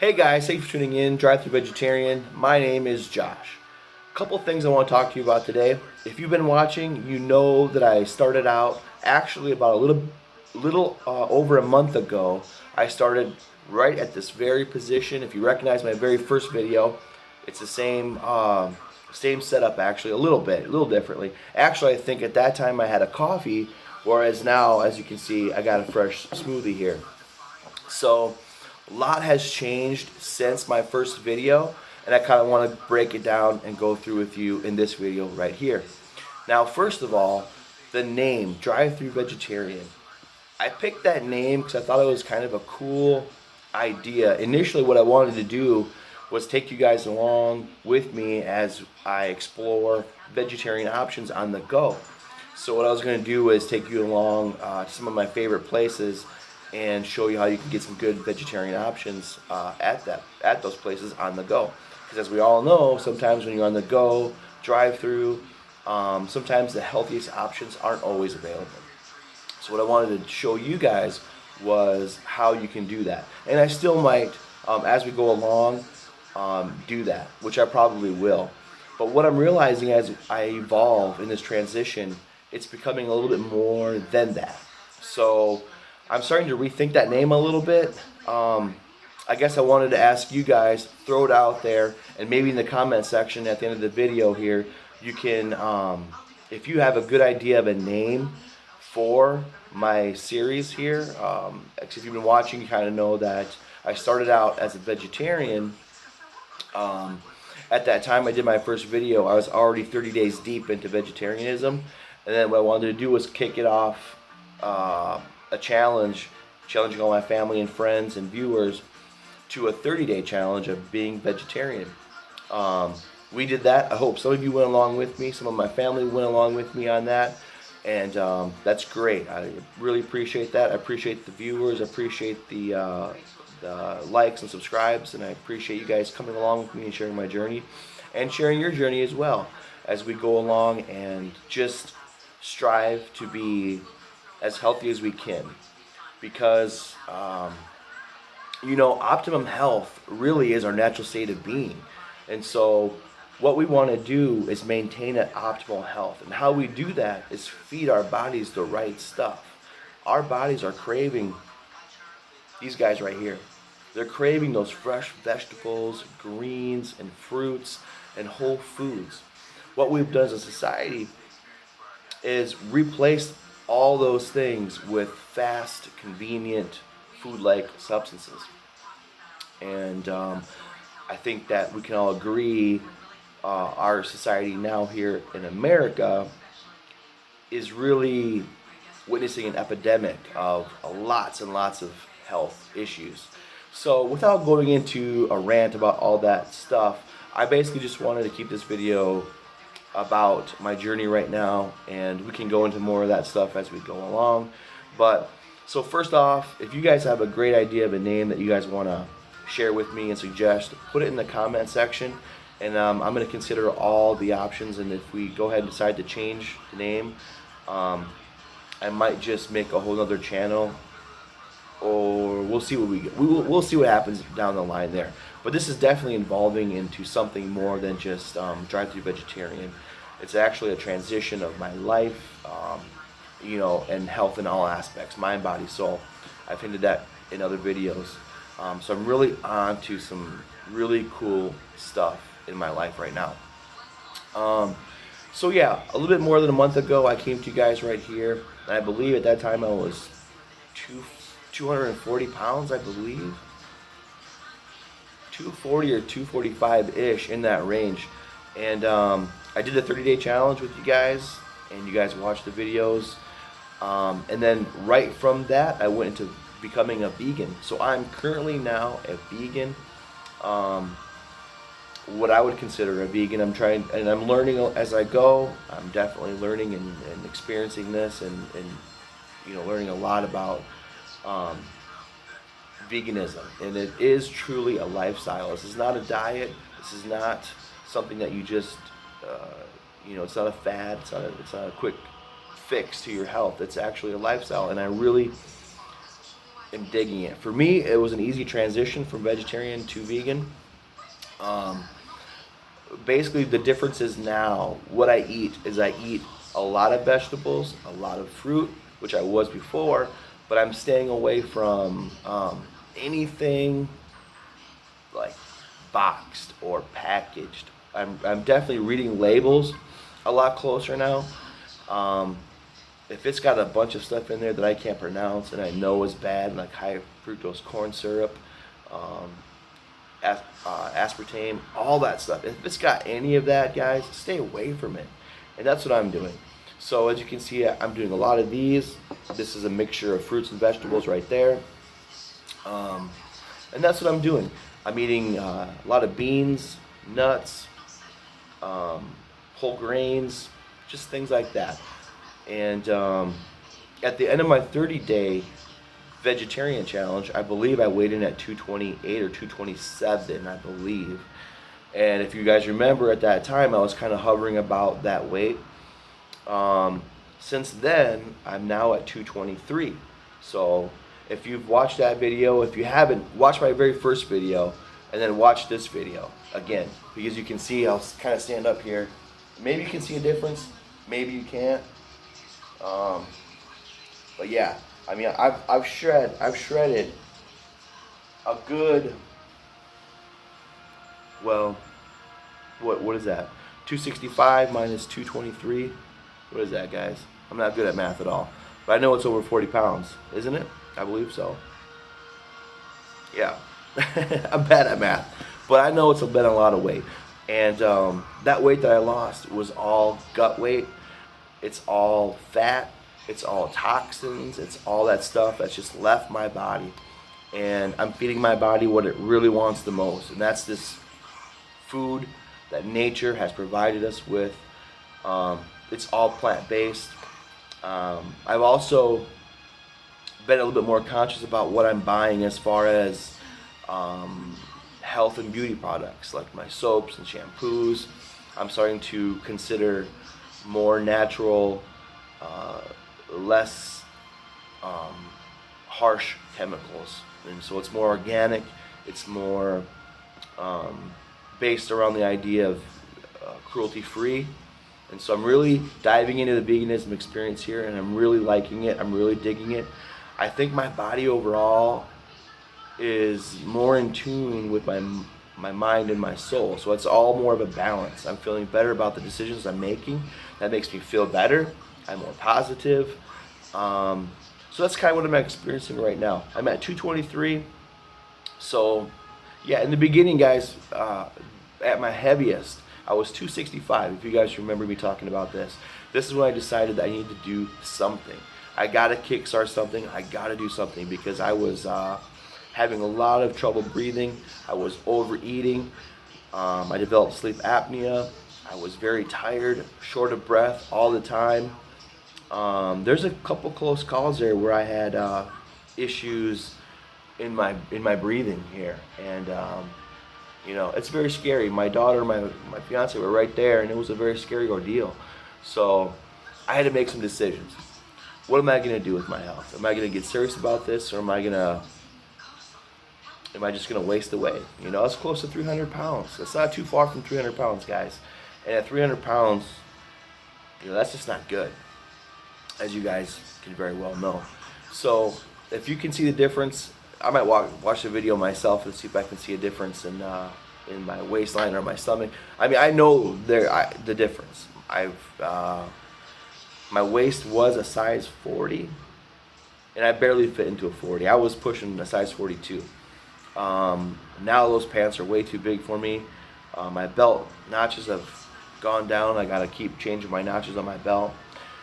Hey guys, thanks for tuning in, Drive-Thru Vegetarian. My name is Josh. A couple things I want to talk to you about today. If you've been watching, you know that I started out actually about a little over a month ago. I started right at this very position. If you recognize my very first video, it's the same setup actually, a little differently. Actually, I think at that time I had a coffee, whereas now, as you can see, I got a fresh smoothie here. So a lot has changed since my first video, and I kind of want to break it down and go through with you in this video right here. Now, first of all, the name Drive-Thru Vegetarian. I picked that name because I thought it was kind of a cool idea. Initially, what I wanted to do was take you guys along with me as I explore vegetarian options on the go. So what I was going to do is take you along to some of my favorite places and show you how you can get some good vegetarian options at those places on the go. Because as we all know, sometimes when you're on the go, drive-through, sometimes the healthiest options aren't always available. So what I wanted to show you guys was how you can do that. And I still might, as we go along, do that, which I probably will. But what I'm realizing as I evolve in this transition, it's becoming a little bit more than that. So I'm starting to rethink that name a little bit. I guess I wanted to ask you guys, throw it out there, and maybe in the comment section at the end of the video here, you can, if you have a good idea of a name for my series here, if you've been watching, you kind of know that I started out as a vegetarian. At that time I did my first video, I was already 30 days deep into vegetarianism, and then what I wanted to do was kick it off a challenging all my family and friends and viewers to a 30-day challenge of being vegetarian. We did that. I hope some of you went along with me. Some of my family went along with me on that, and that's great. I really appreciate that. I appreciate the viewers. I appreciate the likes and subscribes, and I appreciate you guys coming along with me and sharing my journey and sharing your journey as well as we go along and just strive to be as healthy as we can, because optimum health really is our natural state of being. And so what we want to do is maintain that optimal health, and how we do that is feed our bodies the right stuff. Our bodies are craving these guys right here. They're craving those fresh vegetables, greens, and fruits, and whole foods. What we've done as a society is replace all those things with fast, convenient, food-like substances. And I think that we can all agree our society now here in America is really witnessing an epidemic of lots and lots of health issues. So without going into a rant about all that stuff, I basically just wanted to keep this video about my journey right now, and we can go into more of that stuff as we go along. But so first off, if you guys have a great idea of a name that you guys want to share with me and suggest, put it in the comment section, and I'm going to consider all the options. And if we go ahead and decide to change the name, I might just make a whole other channel, or we'll see what we get. We'll see what happens down the line there. But this is definitely evolving into something more than just Drive-Thru Vegetarian. It's actually a transition of my life, and health in all aspects, mind, body, soul. I've hinted that in other videos. So I'm really on to some really cool stuff in my life right now. So yeah, a little bit more than a month ago, I came to you guys right here, and I believe at that time I was 240 pounds, I believe. 240 or 245-ish, in that range. And I did a 30-day challenge with you guys, and you guys watched the videos. And then right from that, I went into becoming a vegan. So I'm currently now a vegan. What I would consider a vegan. I'm trying, and I'm learning as I go. I'm definitely learning and experiencing this, and learning a lot about veganism, and it is truly a lifestyle. This is not a diet. This is not something that you just, it's not a fad. It's not a quick fix to your health. It's actually a lifestyle, and I really am digging it. For me, it was an easy transition from vegetarian to vegan. Um, Basically, the difference is now what I eat is I eat a lot of vegetables, a lot of fruit, which I was before, but I'm staying away from anything like boxed or packaged. I'm definitely reading labels a lot closer now. Um, if it's got a bunch of stuff in there that I can't pronounce and I know is bad, like high fructose corn syrup, um, aspartame, all that stuff. If it's got any of that, guys, stay away from it. And that's what I'm doing. So as you can see, I'm doing a lot of these. This is a mixture of fruits and vegetables right there. And that's what I'm doing. I'm eating a lot of beans, nuts, whole grains, just things like that. And at the end of my 30-day vegetarian challenge, I believe I weighed in at 228 or 227, I believe. And if you guys remember, at that time I was kind of hovering about that weight. Since then, I'm now at 223. So if you've watched that video, if you haven't, watch my very first video and then watch this video again, because you can see I'll kind of stand up here. Maybe you can see a difference, maybe you can't. But yeah, I mean, I've shredded a good, well, what is that? 265 minus 223. What is that, guys? I'm not good at math at all, but I know it's over 40 pounds, isn't it? I believe so. Yeah, I'm bad at math, but I know it's been a lot of weight. And that weight that I lost was all gut weight. It's all fat. It's all toxins. It's all that stuff that's just left my body. And I'm feeding my body what it really wants the most. And that's this food that nature has provided us with. It's all plant-based. I've also been a little bit more conscious about what I'm buying as far as health and beauty products, like my soaps and shampoos. I'm starting to consider more natural, less harsh chemicals. And so it's more organic, it's more based around the idea of cruelty-free. And so I'm really diving into the veganism experience here, and I'm really liking it. I'm really digging it. I think my body overall is more in tune with my mind and my soul. So it's all more of a balance. I'm feeling better about the decisions I'm making. That makes me feel better. I'm more positive. So that's kind of what I'm experiencing right now. I'm at 223. So yeah, in the beginning, guys, at my heaviest, I was 265, if you guys remember me talking about this. This is when I decided that I need to do something. I gotta kickstart something. I gotta do something, because I was having a lot of trouble breathing. I was overeating. I developed sleep apnea. I was very tired, short of breath all the time. There's a couple close calls there where I had issues in my breathing here, and you know, it's very scary. My daughter, my fiance were right there, and it was a very scary ordeal. So I had to make some decisions. What am I going to do with my health? Am I going to get serious about this, or am I just going to waste away? You know, it's close to 300 pounds. It's not too far from 300 pounds, guys. And at 300 pounds, you know, that's just not good, as you guys can very well know. So if you can see the difference, I might watch the video myself and see if I can see a difference in my waistline or my stomach. I mean, I know the difference. My waist was a size 40, and I barely fit into a 40. I was pushing a size 42. Now those pants are way too big for me. My belt notches have gone down. I gotta keep changing my notches on my belt,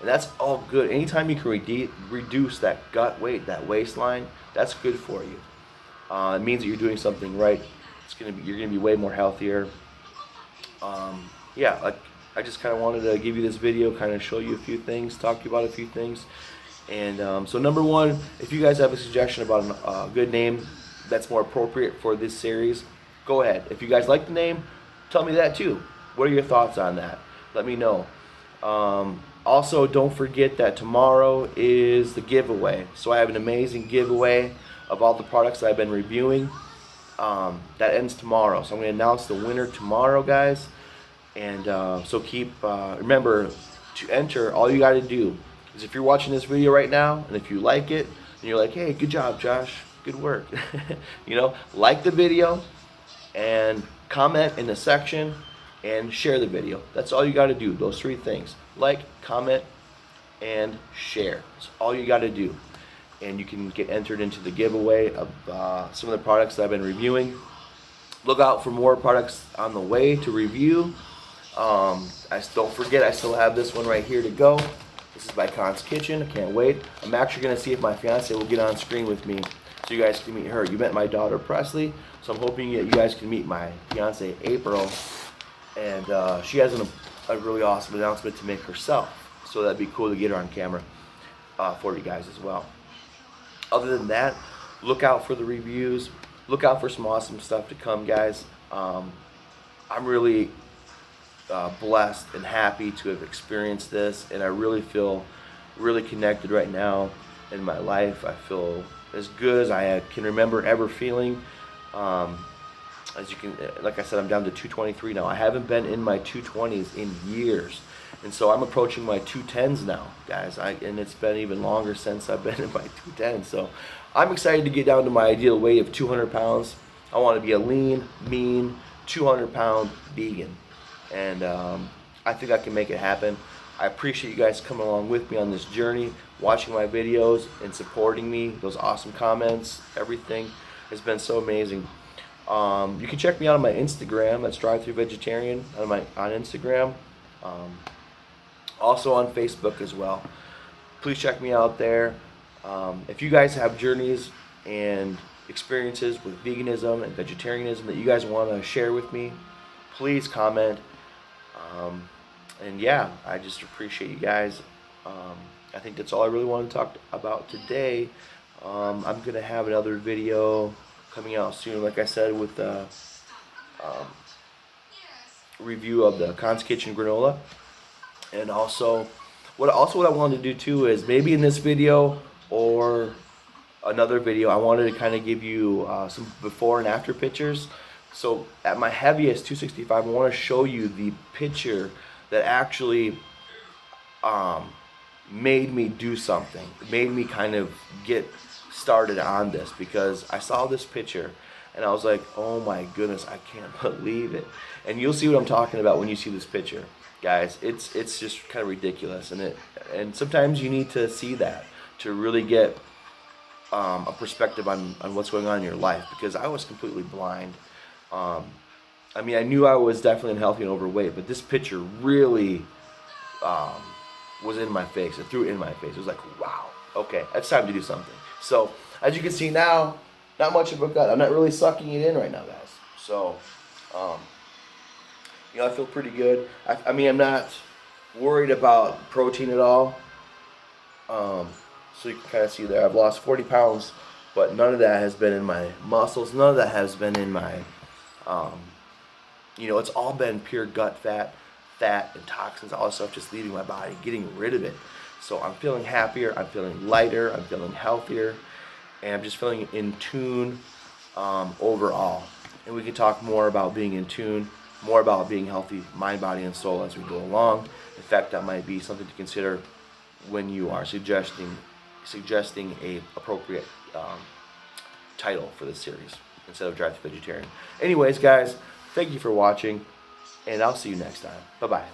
and that's all good. Anytime you can reduce that gut weight, that waistline, that's good for you. It means that you're doing something right. You're gonna be way more healthier. Yeah, like, I just kind of wanted to give you this video, kind of show you a few things, talk to you about a few things. And so number one, if you guys have a suggestion about a good name that's more appropriate for this series, go ahead. If you guys like the name, tell me that too. What are your thoughts on that? Let me know. Also, don't forget that tomorrow is the giveaway. So I have an amazing giveaway. of all the products that I've been reviewing. That ends tomorrow, so I'm going to announce the winner tomorrow, guys. And so remember to enter. All you got to do is, if you're watching this video right now and if you like it and you're like, hey, good job, Josh, good work, like the video and comment in the section and share the video. That's all you got to do. Those three things: like, comment, and share. That's all you got to do. And you can get entered into the giveaway of some of the products that I've been reviewing. Look out for more products on the way to review. Don't forget, I still have this one right here to go. This is by Con's Kitchen. I can't wait. I'm actually going to see if my fiance will get on screen with me so you guys can meet her. You met my daughter Presley, so I'm hoping that you guys can meet my fiance April. And she has a really awesome announcement to make herself, so that'd be cool to get her on camera for you guys as well. Other than that, look out for the reviews. Look out for some awesome stuff to come, guys. I'm really blessed and happy to have experienced this, and I really feel really connected right now in my life. I feel as good as I can remember ever feeling. As you can, like I said, I'm down to 223 now. I haven't been in my 220s in years, and so I'm approaching my 210s now, guys. And it's been even longer since I've been in my 210s. So I'm excited to get down to my ideal weight of 200 pounds. I want to be a lean, mean, 200-pound vegan, and I think I can make it happen. I appreciate you guys coming along with me on this journey, watching my videos and supporting me. Those awesome comments, everything has been so amazing. You can check me out on my Instagram. That's Drive-Thru Vegetarian on Instagram. Also on Facebook as well. Please check me out there. If you guys have journeys and experiences with veganism and vegetarianism that you guys want to share with me, please comment. And yeah, I just appreciate you guys. I think that's all I really want to talk about today. I'm going to have another video coming out soon, like I said, with the review of the Con's Kitchen granola. And also what I wanted to do too is, maybe in this video or another video, I wanted to kind of give you some before and after pictures. So at my heaviest 265, I want to show you the picture that actually made me do something, made me kind of get started on this, because I saw this picture and I was like, oh my goodness, I can't believe it. And you'll see what I'm talking about when you see this picture, guys. It's just kind of ridiculous, and sometimes you need to see that to really get a perspective on what's going on in your life, because I was completely blind. I mean, I knew I was definitely unhealthy and overweight, but this picture really was in my face. It threw it in my face. It was like, wow, okay, it's time to do something. So as you can see now, not much of a gut. I'm not really sucking it in right now, guys. So, I feel pretty good. I mean, I'm not worried about protein at all. So you can kind of see there, I've lost 40 pounds, but none of that has been in my muscles. None of that has been in my, it's all been pure gut fat and toxins, all this stuff just leaving my body, getting rid of it. So I'm feeling happier, I'm feeling lighter, I'm feeling healthier, and I'm just feeling in tune overall. And we can talk more about being in tune, more about being healthy, mind, body, and soul as we go along. In fact, that might be something to consider when you are suggesting a appropriate title for this series instead of Drive-Thru Vegetarian. Anyways, guys, thank you for watching, and I'll see you next time. Bye-bye.